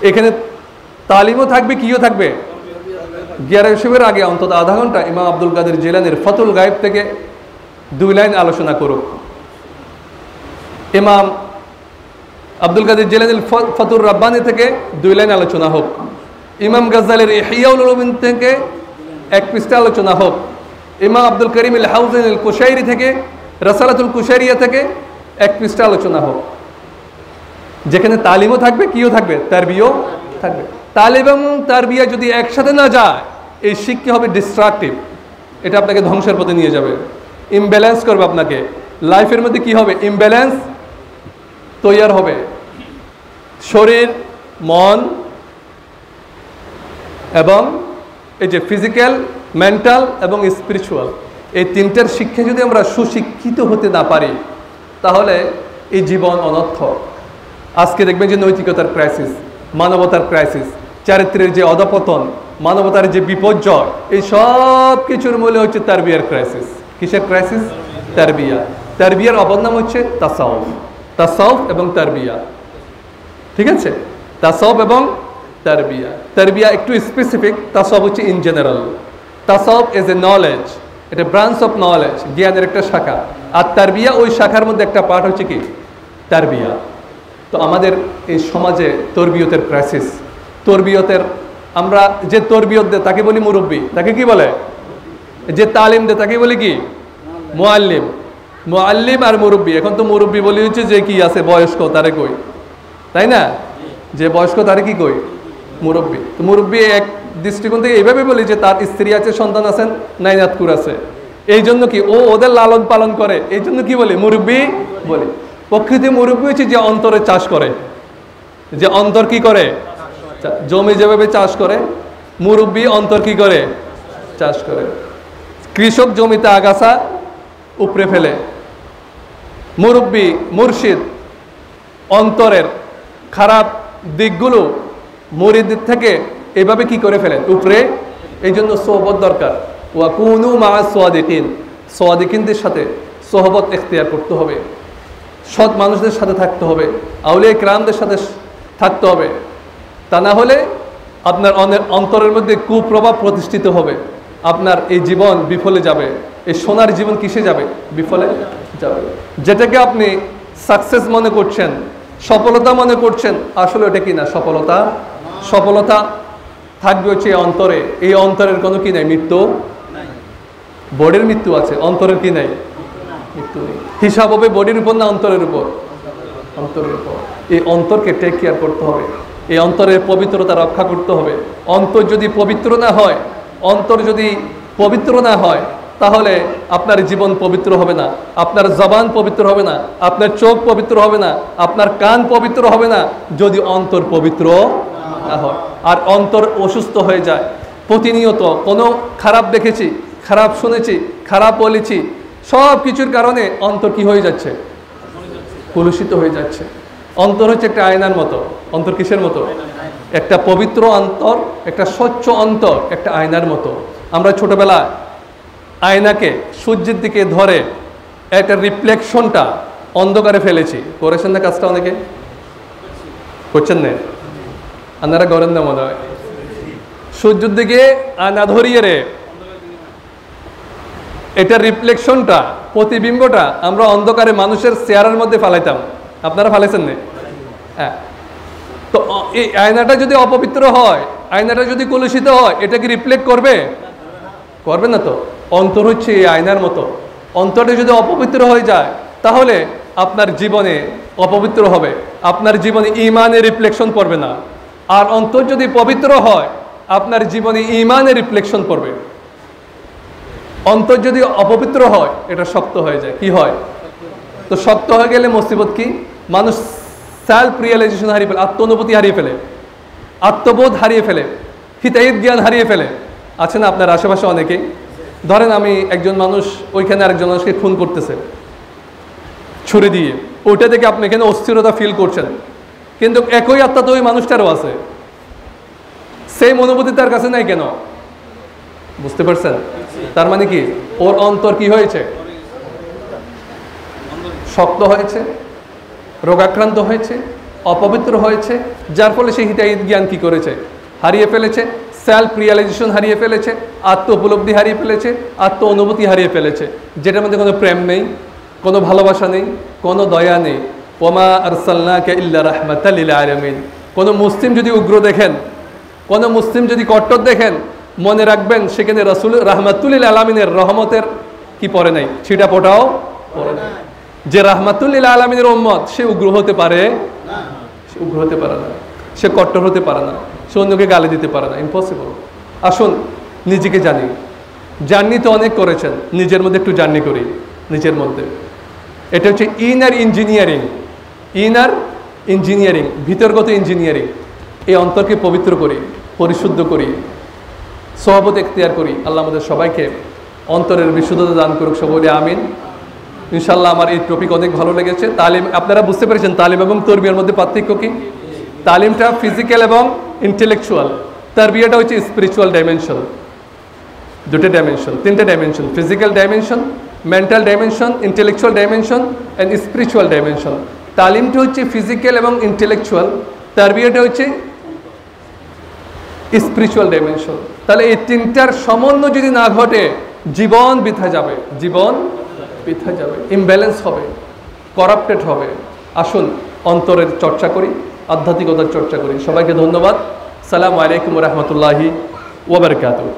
এখানে তালিমও থাকবে, কিও থাকবে। গিয়ারের শিবের আগে অন্তত আধা ঘন্টা ইমাম আব্দুল কাদের জিলানীর ফতুল গায়েব থেকে 2 লাইন আলোচনা করুক। ইমাম আব্দুল কাদের জিলানীর ফতুর রাব্বানি থেকে 2 লাইন আলোচনা হোক। ইমাম গাজ্জালির ইহইয়াউল উলুমিন থেকে 1 পৃষ্ঠা আলোচনা হোক। ইমাম আব্দুল করিম আল হাউজানি আল কুশাইরি থেকে রাসালাতুল কুশাইরিয়া থেকে 1 পৃষ্ঠা আলোচনা হোক, যেখানে তালিমও থাকবে, কিও থাকবে, তারবিয়াও থাকবে। তালিম এবং তারবিয়া যদি একসাথে না যায়, এই শিক্ষা হবে ডিস্ট্রাকটিভ। এটা আপনাকে ধ্বংসের পথে নিয়ে যাবে, ইমব্যালেন্স করবে আপনাকে। লাইফের মধ্যে কি হবে? ইমব্যালেন্স তৈরি হবে। শরীর, মন এবং এই যে ফিজিক্যাল, মেন্টাল এবং স্পিরিচুয়াল, এই 3টার শিক্ষা যদি আমরা সুশিক্ষিত হতে না পারি, তাহলে এই জীবন অনর্থক। আজকে দেখবেন যে নৈতিকতার ক্রাইসিস, মানবতার ক্রাইসিস, চারিত্রের যে অধপতন, মানবতার যে বিপর্যয়, এই সব কিছুর মূলে হচ্ছে তারবিয়ার ক্রাইসিস। কিসের ক্রাইসিস? তারবিয়া। তারবিয়ার অপর নাম হচ্ছে তাসাউফ। তাসাউফ এবং তারবিয়া, ঠিক আছে? তাসাউফ এবং তারবিয়া। তারবিয়া একটু স্পেসিফিক, তাসাউফ হচ্ছে ইন জেনারেল। তাসাউফ ইজ এ নলেজ, এটা ব্রাঞ্চ অফ নলেজ, জ্ঞানের একটা শাখা। আর তারবিয়া ওই শাখার মধ্যে একটা পার্ট হচ্ছে কি? তারবিয়া। তো আমাদের এই সমাজে তরবিয়তের ক্রাইসিস। তরবিয়তের, আমরা যে তরবিয়ত দেয় তাকে বলি মুরব্বী, তাকে কি বলে? যে তালিম দেয় তাকে বলি কি? মুআল্লিম। মুআল্লিম আর মুরব্বী। এখন তো মুরব্বী বলি হচ্ছে যে কি আছে বয়স্ক, তারে কই, তাই না? যে বয়স্ক তারে কি কই? মুরব্বী। তো মুরব্বী এক দৃষ্টিকোণ থেকে এইভাবে বলি যে তার স্ত্রী আছে, সন্তান আছেন, নাইনাতকুর আছে, এই জন্য কি ও ওদের লালন পালন করে, এই জন্য কি বলি? মুরব্বী বলি। প্রকৃতি মুরব্বী হচ্ছে যে অন্তরে চাষ করে, যে অন্তর কি করে? জমি যেভাবে চাষ করে, মুরব্বী অন্তর কি করে? চাষ করে। কৃষক জমিতে আগাছা উপড়ে ফেলে, মুরব্বী মুর্শিদ অন্তরের খারাপ দিকগুলো মুরিদ থেকে এভাবে কি করে ফেলেন? উপরে। এই জন্য সোহবত দরকার। ওয়াকুনু মা সাদিকিন, সাদিকিনদের সাথে সোহবত এখতিয়ার করতে হবে, সৎ মানুষদের সাথে থাকতে হবে, আউলিয়া কিরামদের সাথে থাকতে হবে। তা না হলে আপনার অন্তরের মধ্যে কুপ্রভাব প্রতিষ্ঠিত হবে, আপনার এই জীবন বিফলে যাবে। এই সোনার জীবন কিসে যাবে? বিফলে যাবে। যেটাকে আপনি সাকসেস মনে করছেন, সফলতা মনে করছেন, আসলে ওটা কি না, সফলতা। সফলতা থাকবে হচ্ছে অন্তরে। এই অন্তরের কোনো কি নাই? মৃত্যু। বডির মৃত্যু আছে, অন্তরের কি নাই? মৃত্যু নেই। হিসাব হবে বডির উপর না অন্তরের উপর? অন্তরের উপর। এই অন্তরকে টেক কেয়ার করতে হবে, এই অন্তরের পবিত্রতা রক্ষা করতে হবে। অন্তর যদি পবিত্র না হয়, অন্তর যদি পবিত্র না হয়, তাহলে আপনার জীবন পবিত্র হবে না, আপনার জবান পবিত্র হবে না, আপনার চোখ পবিত্র হবে না, আপনার কান পবিত্র হবে না, যদি অন্তর পবিত্র না হয়। আর অন্তর অসুস্থ হয়ে যায় প্রতিনিয়ত। কোনো খারাপ দেখেছি, খারাপ শুনেছি, খারাপ বলেছি, সব কিছুর কারণে অন্তর কি হয়ে যাচ্ছে? কলুষিত হয়ে যাচ্ছে। অন্তর হচ্ছে একটা আয়নার মতো। অন্তর কিসের মতো? একটা পবিত্র অন্তর, একটা স্বচ্ছ অন্তর একটা আয়নার মতো। আমরা ছোটবেলায় আয়নাকে সূর্যের দিকে ধরে একটা রিফ্লেকশনটা অন্ধকারে ফেলেছি। করেছেন না কাজটা? অনেকে করছেন না? আপনারা করেন না মনে হয়। সূর্যের দিকে আয়না ধরিয়ে রে, এটা রিফ্লেকশনটা, প্রতিবিম্বটা আমরা অন্ধকারে মানুষের চেহারার মধ্যে ফালাইতাম। আপনারা ফালাইছেন না? হ্যাঁ। তো এই আয়নাটা যদি অপবিত্র হয়, আয়নাটা যদি কলুষিত হয়, এটা কি রিফ্লেক্ট করবে? করবে না তো। অন্তর হচ্ছে এই আয়নার মতো। অন্তরটা যদি অপবিত্র হয়ে যায়, তাহলে আপনার জীবনে অপবিত্র হবে, আপনার জীবনে ঈমানের রিফ্লেকশন পড়বে না। আর অন্তর যদি পবিত্র হয়, আপনার জীবনে ঈমানের রিফ্লেকশন পড়বে। অন্তর যদি অপবিত্র হয়, এটা শক্ত হয়ে যায়। কি হয়? তো শক্ত হয়ে গেলে মুসিবত কি? মানুষ সেলফ রিয়েলাইজেশন হারিয়ে ফেলে, আত্মনুভূতি হারিয়ে ফেলে, আত্মবোধ হারিয়ে ফেলে, হিতাহিত জ্ঞান হারিয়ে ফেলে। আছে না আপনার আশেপাশে অনেকেই? ধরেন আমি একজন মানুষ, ওইখানে আরেকজন মানুষকে খুন করতেছে ছুরি দিয়ে, ওইটা দেখে আপনি এখানে অস্থিরতা ফিল করছেন, কিন্তু একই আত্মা তো ওই মানুষটারও আছে। সেই অনুভূতি তার কাছে নাই কেন? বুঝতে পারছেন? তার মানে কি? ওর অন্তর কি হয়েছে? শক্ত হয়েছে, রোগাক্রান্ত হয়েছে, অপবিত্র হয়েছে, যার ফলে সে হিদায়াত জ্ঞান কি করেছে, হারিয়ে ফেলেছে, সেলফ রিয়ালাইজেশন হারিয়ে ফেলেছে, আত্ম উপলব্ধি হারিয়ে ফেলেছে, আত্ম অনুভূতি হারিয়ে ফেলেছে, যেটার মধ্যে কোনো প্রেম নেই, কোনো ভালোবাসা নেই, কোনো দয়া নেই। ওমা আরসালনাকা ইল্লা রাহমাতাল লিল আলামিন। কোনো মুসলিম যদি উগ্র দেখেন, কোনো মুসলিম যদি কট্টর দেখেন, মনে রাখবেন সেখানে রাসূল রাহমাতুল লিল আলামিনের রহমতের কি পড়ে নাই, ছিটা ফোটাও পড়ে নাই। যে রাহমাতুল লিল আলামিনের উম্মত সে উগ্র হতে পারে না, সে উগ্র হতে পারে না, সে কট্টর হতে পারে না, সে অন্যকে গালি দিতে পারে না, ইম্পসিবল। আসুন নিজেকে জানি, জার্নি তো অনেক করেছেন, নিজের মধ্যে একটু জার্নি করি, নিজের মধ্যে। এটা হচ্ছে ইনার ইঞ্জিনিয়ারিং, ইনার ইঞ্জিনিয়ারিং, ভিতরগত ইঞ্জিনিয়ারিং। এই অন্তরকে পবিত্র করি, পরিশুদ্ধ করি, সহবত এখতিয়ার করি। আল্লাহ আমাদের সবাইকে অন্তরের বিশুদ্ধতা দান করুক, সকলে আমিন। ইনশাল্লাহ আমার এই টপিক অনেক ভালো লেগেছে। তালিম, আপনারা বুঝতে পেরেছেন তালিম এবং তরবিয়ার মধ্যে পার্থক্য কি? তালিমটা ফিজিক্যাল এবং ইন্টেলেকচুয়াল, তারবিয়াটা হচ্ছে স্পিরিচুয়াল ডাইমেনশন। দুটো ডাইমেনশন, তিনটে dimension, physical dimension, mental dimension, intellectual dimension and spiritual dimension. তালিমটা হচ্ছে ফিজিক্যাল এবং ইন্টেলেকচুয়াল, তারবিয়াটা হচ্ছে স্পিরিচুয়াল ডাইমেনশন। তাহলে এই তিনটার সমন্বয় যদি না ঘটে, জীবন বৃথা যাবে, জীবন বৃথা যাবে, ইমব্যালেন্স হবে, করাপ্টেড হবে। আসুন অন্তরের চর্চা করি, আধ্যাত্মিকতার চর্চা করি। সবাইকে ধন্যবাদ। সালামু আলাইকুম ওয়া রাহমাতুল্লাহি ওয়া বারাকাতুহু।